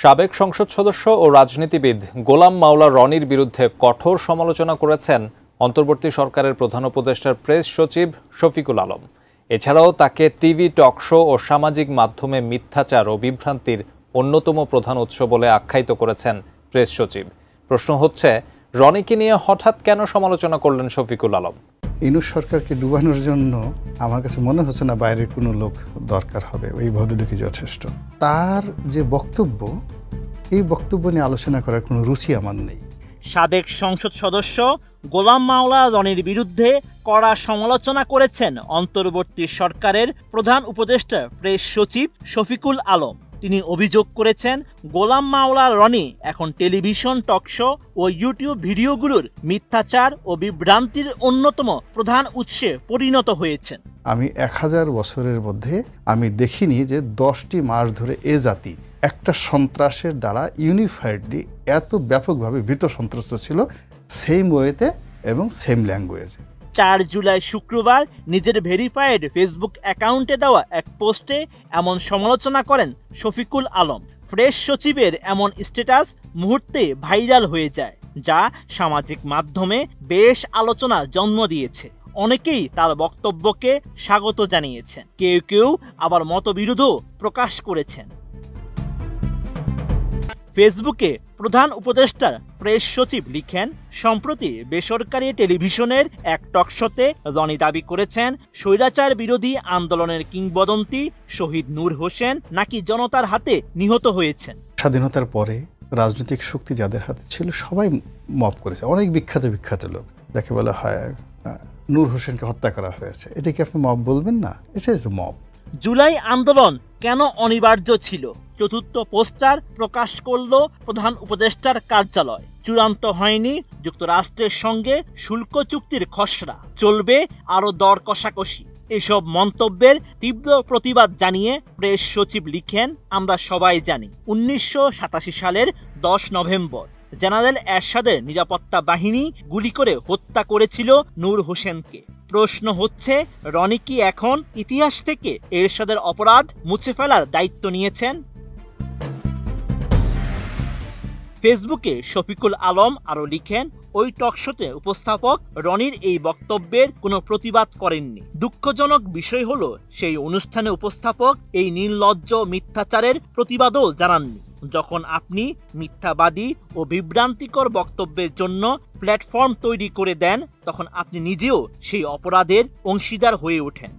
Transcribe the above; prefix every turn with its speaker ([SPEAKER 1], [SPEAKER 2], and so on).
[SPEAKER 1] সাবেক সংসদ সদস্য ও রাজনীতিবিদ গোলাম মাওলা রনির বিরুদ্ধে কঠোর সমালোচনা করেছেন অন্তর্বর্তী সরকারের প্রধান উপদেষ্টার প্রেস সচিব শফিকুল আলম। এছাড়াও তাকে টিভি টক শো ও সামাজিক মাধ্যমে মিথ্যাচার ও বিভ্রান্তির অন্যতম প্রধান উৎস বলে আখ্যায়িত করেছেন প্রেস সচিব। প্রশ্ন হচ্ছে, রনিকে নিয়ে হঠাৎ কেন সমালোচনা করলেন শফিকুল আলম?
[SPEAKER 2] ইউনূস সরকারকে ডুবানোর জন্য আমার কাছে মনে হচ্ছে না বাইরের কোনো লোক দরকার হবে, ওই ভদ্রলোকই যথেষ্ট। তার যে বক্তব্য, এই বক্তব্য নিয়ে আলোচনা করার কোনো রুচি আমার নেই।
[SPEAKER 3] সাবেক সংসদ সদস্য গোলাম মাওলা রনির বিরুদ্ধে কড়া সমালোচনা করেছেন অন্তর্বর্তী সরকারের প্রধান উপদেষ্টা প্রেস সচিব শফিকুল আলম। তিনি অভিযোগ করেছেন, গোলাম মাওলা রনি এখন টেলিভিশন টক শো ও ইউটিউব ভিডিওগুলোর মিথ্যাচার ও বিভ্রান্তির অন্যতম প্রধান উৎসে পরিণত হয়েছেন।
[SPEAKER 2] আমি 1000 বছরের মধ্যে আমি দেখিনি যে 10টি মাস ধরে এ জাতি একটা সন্ত্রাসের দ্বারা ইউনিফাইডলি এত ব্যাপকভাবে ভীত সন্ত্রস্ত ছিল, সেম ওয়েতে এবং সেম ল্যাঙ্গুয়েজে।
[SPEAKER 3] 4 জুলাই শুক্রবার নিজের ভেরিফাইড ফেসবুক অ্যাকাউন্টে দেওয়া এক পোস্টে এমন সমালোচনা করেন শফিকুল আলম। প্রেস সচিবের এমন স্ট্যাটাস মুহূর্তে ভাইরাল হয়ে যায়, যা সামাজিক মাধ্যমে বেশ আলোচনা জন্ম দিয়েছে। অনেকেই তার বক্তব্যকে স্বাগত জানিয়েছেন, কেউ কেউ আবার মতবিরোধও প্রকাশ করেছেন। ফেসবুকে প্রধান উপদেষ্টার প্রেস সচিব লিখেন, সম্প্রতি বেসরকারি টেলিভিশনের এক টকশোতে রনি দাবি করেছেন স্বৈরাচার বিরোধী আন্দোলনের কিংবদন্তি শহীদ নূর হোসেন নাকি জনতার হাতে নিহত হয়েছেন।
[SPEAKER 2] স্বাধীনতার পরে রাজনৈতিক শক্তি যাদের হাতে ছিল সবাই মব করেছে। অনেক বিখ্যাত লোক, যাকে বলা হয় নূর হোসেনকে হত্যা করা হয়েছে, এটাকে আপনি মব বলবেন না? এটা মব।
[SPEAKER 3] জুলাই আন্দোলন কেন অনিবার্য ছিল? চতুর্থ পোস্টার প্রকাশ করল প্রধান উপদেষ্টার কার্যালয়। চূড়ান্ত হয়নি যুক্তরাষ্ট্রের সঙ্গে শুল্ক চুক্তির খসড়া, চলবে আরও দর কষাকষি। এসব মন্তব্যের তীব্র প্রতিবাদ জানিয়ে প্রেস সচিব লিখেন, আমরা সবাই জানি 1987 সালের 10 নভেম্বর জেনারেল এরশাদের নিরাপত্তা বাহিনী গুলি করে হত্যা করেছিল নূর হোসেনকে। প্রশ্ন হচ্ছে, রনি কি এখন ইতিহাস থেকে এরশাদের অপরাধ মুছে ফেলার দায়িত্ব নিয়েছেন? ফেসবুকে শফিকুল আলম আরও লিখেন, ওই টকশোতে উপস্থাপক রনির এই বক্তব্যের কোনো প্রতিবাদ করেননি। দুঃখজনক বিষয় হলো, সেই অনুষ্ঠানে উপস্থাপক এই নির্লজ্জ মিথ্যাচারের প্রতিবাদও জানাননি। যখন আপনি মিথ্যাবাদী ও বিভ্রান্তিকর বক্তব্যের জন্য প্ল্যাটফর্ম তৈরি করে দেন, তখন আপনি নিজেও সেই অপরাধের অংশীদার হয়ে ওঠেন।